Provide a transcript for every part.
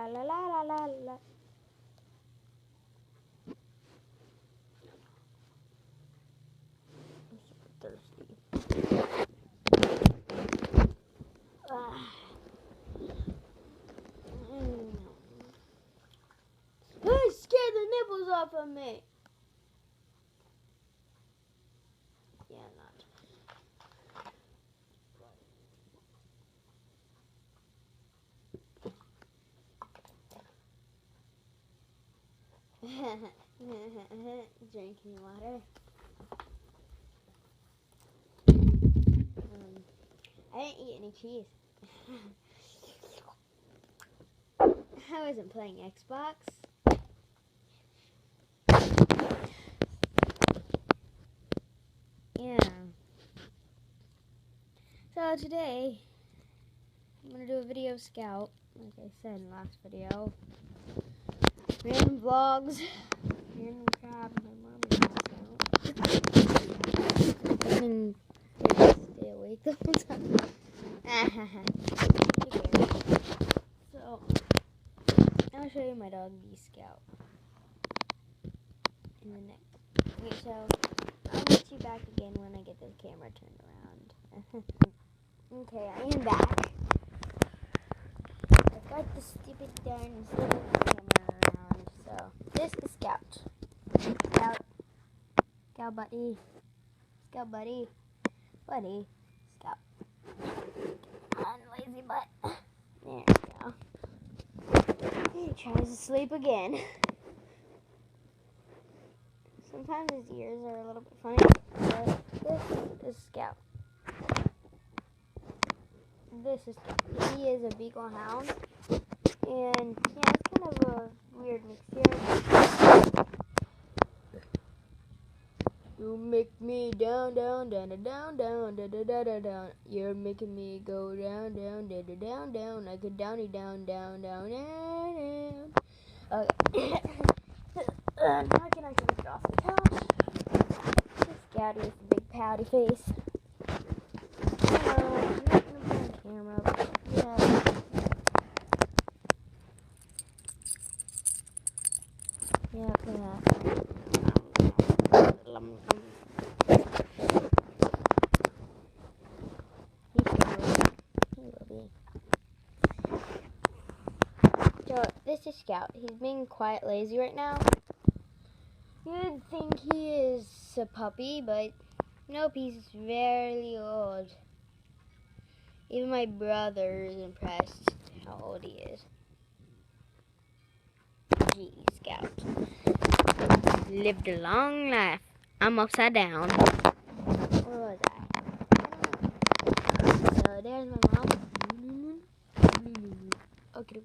la la la la la la. I'm super thirsty. Hey, scared the nipples off of me. Yeah, not. Drinking water. I didn't eat any cheese. I wasn't playing Xbox. Yeah. So today, I'm going to do a video of Scout, like I said in the last video. Random vlogs, random crap, my mom passed out. And stay awake the whole time. So, I'll show you my dog, Scout, in the next. Okay, so, I'll meet you back again when I get the camera turned around. Okay, I am back. I've got the stupid darn camera around, so this is Scout. Scout buddy. Scout buddy. Buddy. Scout. On lazy butt. There we go. He tries to sleep again. Sometimes his ears are a little bit funny, but this is Scout. This is Scout. He is a Beagle Hound, and yeah, it's kind of a weird mixture. You make me down, down, down, down, down, down, down, down, down. You're making me go down, down, down, down, down, like a downy, down, down, down, down. Okay. Now can I get off the couch? This Scouty with a big pouty face. I'm not gonna put on camera, but yeah. Yeah, look at that. So, this is Scout. He's being quiet lazy right now. You'd think he is a puppy, but nope, he's very old. Even my brother is impressed how old he is. Gee, Scout. Lived a long life. I'm upside down. Where was I? So there's my mom. Okay.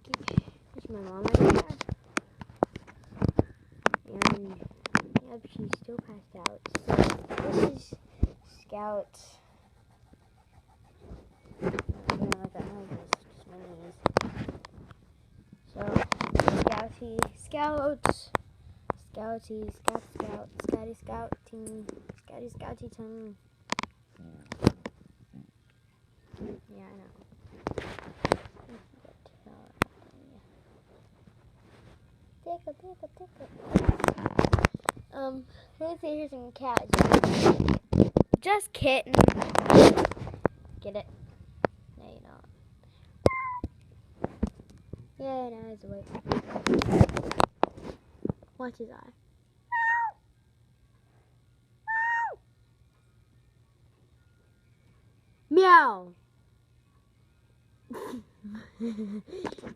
There's my mom right there. And yep, she's still passed out. So this is Scout. I don't know what that noise is. Just my knees. So Scouty, Scouty, Scouty, Scouting, Scouty tongue. Yeah, I know. Tickle. Let's see, here's some cats. Just kitten. Get it? No, you don't. Yeah, now he's awake. Watch his eye. Meow.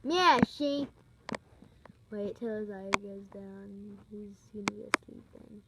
Meow, sheep. Wait till his eye goes down. He's gonna be asleep then.